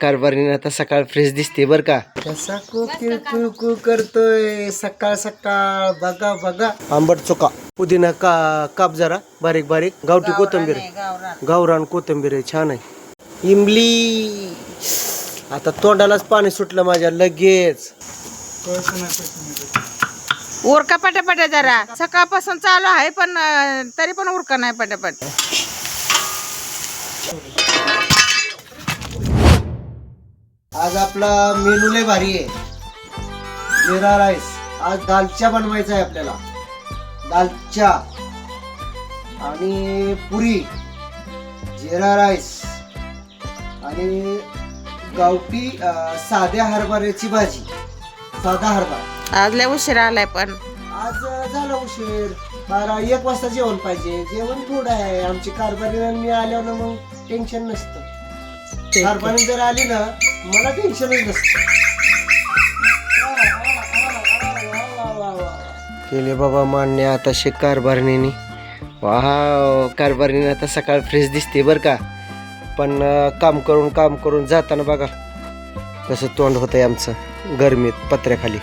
कारभारीने आता सकाळ फ्रेश दिसते बर का. कसा कुकू करतोय सकाळ सकाळ बघा बघा. आंबट चोका पुदिना काप जरा बारीक बारीक. गावठी कोथिंबीर गावरान कोथिंबीर आहे छान आहे. इमली आता तोंडालाच पाणी सुटलं माझ्या लगेच. उरका पटापटा जरा सकाळपासून चालू आहे पण तरी पण उरका नाही पटापट. आज आपला मेनू लय भारी आहे. जिरा राईस. आज दालच्या बनवायचा आहे आपल्याला. दालच्या आणि पुरी, जिरा राईस आणि गावठी साध्या हरभऱ्याची भाजी. साधा हरभरा. आज लय उशिरा आलाय पण आज झाला उशीर. 12-1 वाजता जेवण पाहिजे. जेवण थोडं आहे. आमची कारभारी मी आल्यावर मग टेन्शन नसतं. कारभारी जर आली ना मला टेन्शनच नसतं. केले बाबा मान्य आता शे कारभारणीने. वाह कारभारीने आता सकाळ फ्रेश दिसते बर का. पण काम करून जाताना बघा कसं तोंड होतंय आमचं गरमीत पत्र्याखाली.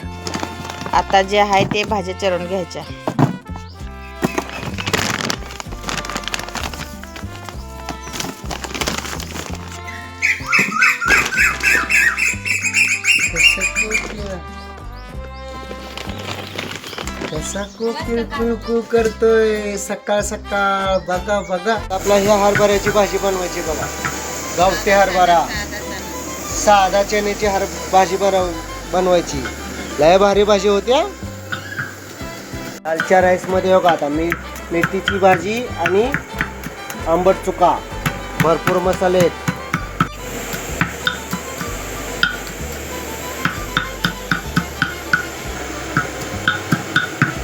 आता जे आहे ते भाज्या चिरून घ्यायच्या. कसा कुकू करतोय सकाळ सकाळ बघा बघा. आपला ह्या हरभऱ्याची भाजी बनवायची बघा. गावठी हरभरा साधा चण्याची भाजी बनवायची. लय भारी भाजी होत्या. दालच्या राईस मध्ये बघा आता मेथीची भाजी आणि आंबट चुका. भरपूर मसाले आहेत.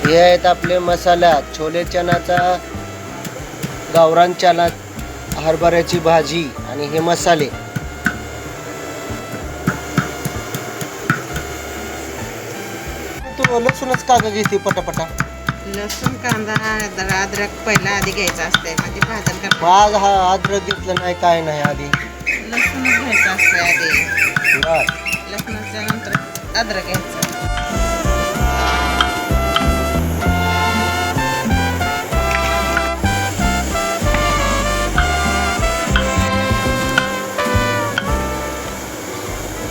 हे आहेत आपले मसाला. छोले चनाचा, गावरान चना, हरभऱ्याची भाजी आणि हे मसाले. तू लसूणच का घेते पटापटा. लसूण कांदा अद्रक पहिला आधी घ्यायचा असतंय म्हणजे भाजून करतो. आज हा अद्रक घेतलं नाही काय नाही आधी लसूणच घ्यायचं असतंय आधी. बर. लसूणाच्या नंतर अद्रक घ्यायचं.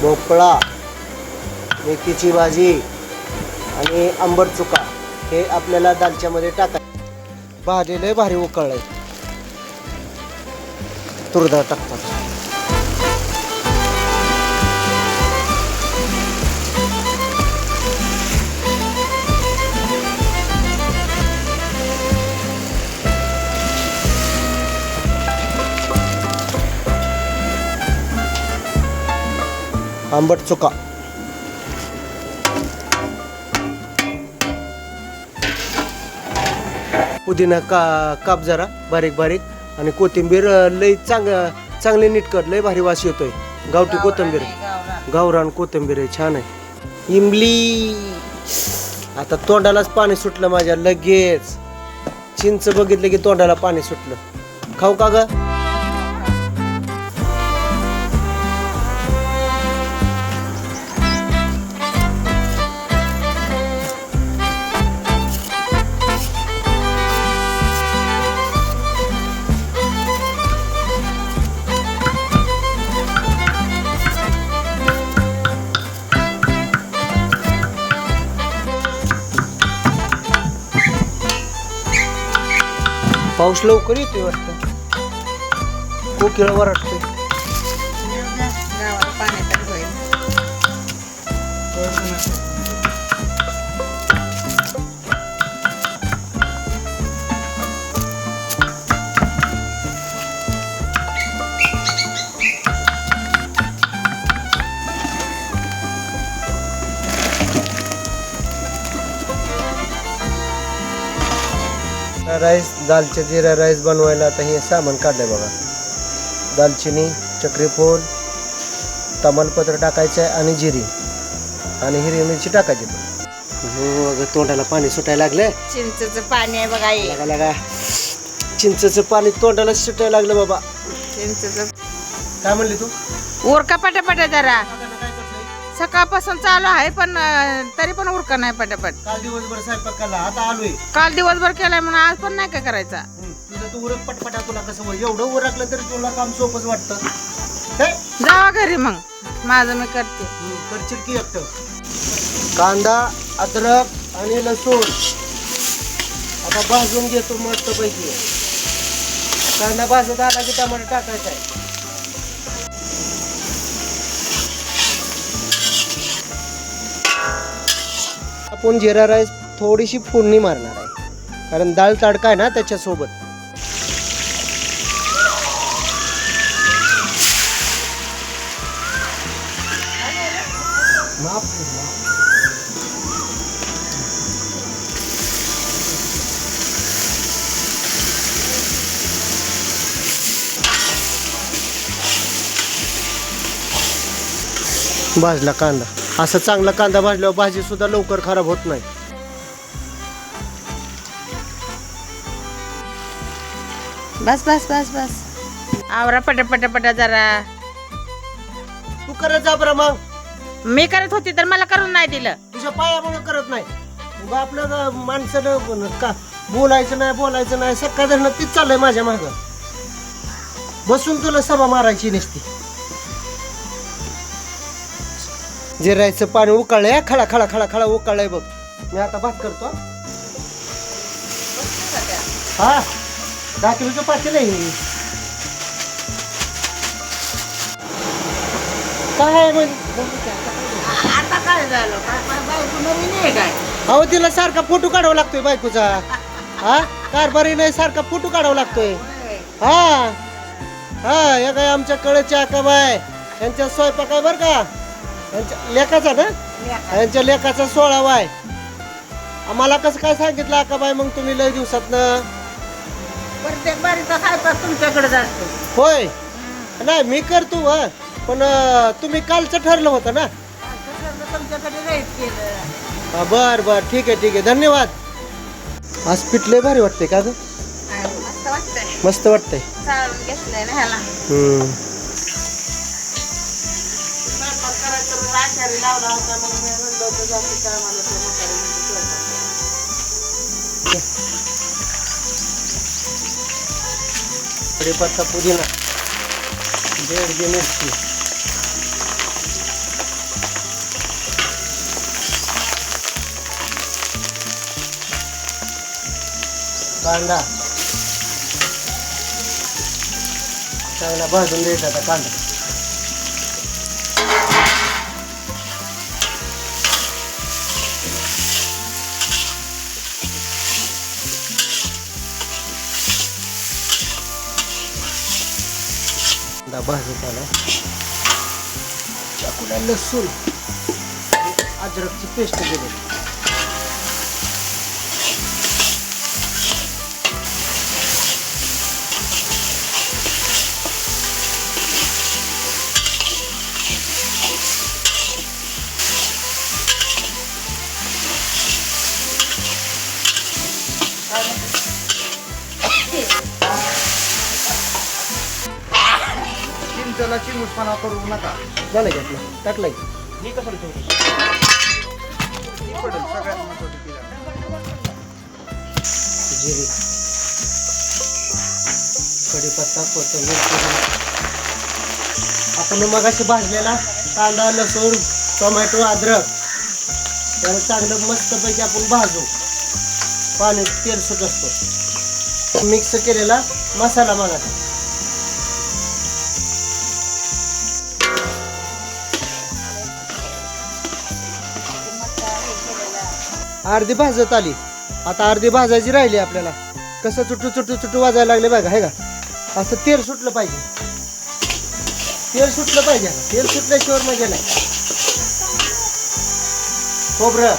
भोपळा, मेथीची भाजी आणि आंबट चुका हे आपल्याला दालच्यामध्ये टाकायचं. भाजी लय भारी उकळलंय. तुरडाळ टाकतात. आंबट चुका. पुदिना काप जरा बारीक बारीक आणि कोथिंबीर लय चांगले नीटकट. लय भारी वास येतोय. गावठी कोथिंबीर गावरान कोथिंबीर आहे छान आहे. इमली आता तोंडालाच पाणी सुटलं माझ्या लगेच. चिंच बघितलं की तोंडाला पाणी सुटलं. खाऊ का ग. पाऊस लवकर येतोय वाटतं. कोकिळ वरटतोय. गावाला पाण्यात होईल. राईस दालच्या जिरा राईस बनवायला आता हे सामान काढलंय बघा. दालचिनी, चक्रीफूल, तमालपत्र टाकायचं आहे आणि जिरी आणि हिरवी मिरची टाकायची. हो तोंडाला पाणी सुटायला लागलं. चिंचेचं पाणी आहे बघा. लगा चिंचेचं पाणी तोंडाला सुटायला लागलं बाबा. चिंचेचं काय म्हणली तू? उरका पटापटा जरा. काकांना काय करतोय? सकाळपासून चालू आहे पण तरी पण उरका नाही पटापट. काल दिवसभर स्वयंपाक केला, आता आलोय. काल दिवसभर केलाय म्हणून आज पण नाही काय करायचा. तुझं तू उरक पटपटा, तुला कसं होय? एवढं उरकलं तरी तुला काम सोपंच वाटतं. हे? जावा घरी मग, माझं मी करते. करशील की एकटं. कांदा, अद्रक आणि लसूण आता भाजून घेतो मस्त पैकी. कांदा भाजत आला की टमाटर टाकायचा आहे. आपण जिरा राईस थोडीशी फोडणी मारणार आहे, कारण डाळ तडका आहे ना त्याच्यासोबत. भाजला कांदा. असं चांगला कांदा भाजल्यावर भाजी सुद्धा लवकर खराब होत नाही. बस बस बस बस, आवरा पटापटा जरा. तू करत जा बरं मग. मी करत होती तर मला करून नाही दिलं. तुझ्या पायामुळे करत नाही. उगा आपलं माणसानं का बोलायचं नाही सकाळ धरणं तीच चाललंय माझ्या मागं. बसून तुला सभा मारायची नसती. जिरायचं पाणी उकळलंय, खळा खळा खळा खळा उकळलंय बघ. मी आता भात करतो. हा 10 किलोचं पातेलं आहे. काय आहे म्हणजे? आता काय झालं? नवीन आहे काय? अहो तिला सारखा फोटो काढावा लागतोय बायकोचा. हा कारभारी नाही, सारखा फोटो काढावा लागतोय. हा हा या काय आमच्या कळच्या आकाबाय यांच्या स्वयंपाक आहे बरं का. यांच्या लेकाचा ना, यांच्या लेकाचा 16वा आहे. आम्हाला कसं काय सांगितलं आकाबाई मग तुम्ही लय दिवसातनं? प्रत्येक बारीचा स्वयंपाक तुमच्याकडे जातो. होय नाही मी करतो पण तुम्ही कालचं ठरलं होतं ना. तुमच्याकडे राईस केलं. हा बर ठीक आहे धन्यवाद. आज पिठले भारी वाटते का ग? मस्त वाटतंय. मस्त वाटतंय. चालून घेतलंय ना ह्याला. लावला होता मग मी म्हणलं होतं जास्त काय मला ते म्हातारी म्हणजे स्वयंपाक. कढीपत्ता, पुदिना, बेडगी मिरची, कांदा चांगला भाजून द्यायचा आता कांदा. भाजत आला. चाकूला लसूण अद्रकची पेस्ट दिली. चिंचला चिमूटपणा करू नका. झालं की आपलं टाकलंय. हे कसं ठेवतो? पडेल सगळ्यात महत्वाचं ते आहे. जिरे, कढीपत्ता, कोथिंबीर, आपण मगाशी भाजलेला कांदा, लसूण, टोमॅटो, अद्रक त्याला चांगलं मस्तपैकी आपण भाजू. पाणी तेल सुट असतो. मिक्स केलेला मसाला मागायचा. अर्धी भाजत आली, आता अर्धी भाजायची राहिली आपल्याला. कसं चुटू वाजायला लागले बघा, हे का असं तेल सुटलं पाहिजे. तेल सुटलं पाहिजे. तेल सुटल्याशिवाय मजा नाही. खोबरं,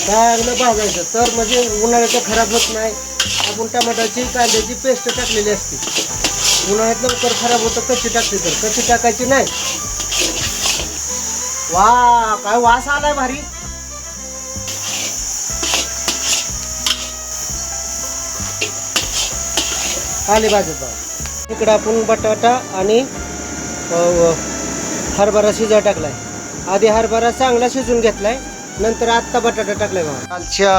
चांगलं भाजायचं तर म्हणजे उन्हाळ्याचं खराब होत नाही. आपण टमाट्याची कांद्याची पेस्ट टाकलेली असते. उन्हाळ्यात लवकर खराब होतं कच्ची टाकली तर. कच्ची टाकायची नाही. वा काय वास आलाय भारी. आले भाजत बघा. इकडं आपण बटाटा आणि हरभरा शिजाय टाकलाय. आधी हरभरा चांगला शिजून घेतलाय, नंतर आत्ता बटाटा टाकलाय बघा. अच्छा,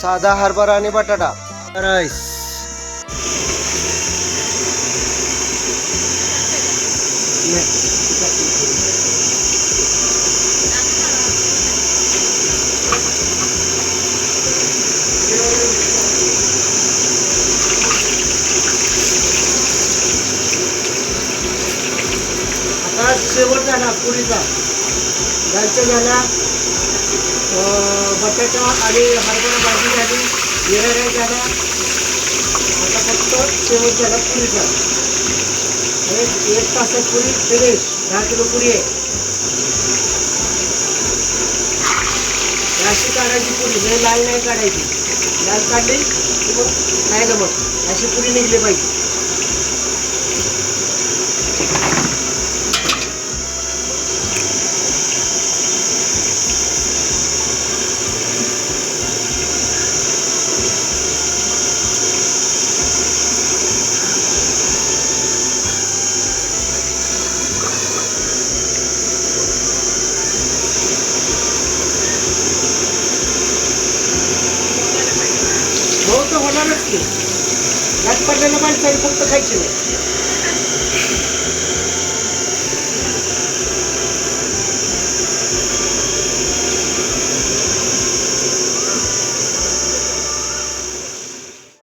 साधा हरभरा आणि बटाटा राईस. आता शेवट झाला पुरीचा, गायच्या झाला, बटाटा आणि हरभरा भाजी झाली, जिरा राईस झाला. आता फक्त शेवट झाला पुरीचा. एक तासात पुरी फिनिश. 10 किलो पुरी आहे. अशी काढायची पुरी, लय लाल नाही काढायची. लाल काढली की मग नाही जमत. अशी पुरी निघली पाहिजे. हो तर होणारच की. यात पडलेलं माणसाने फक्त खायची नाही.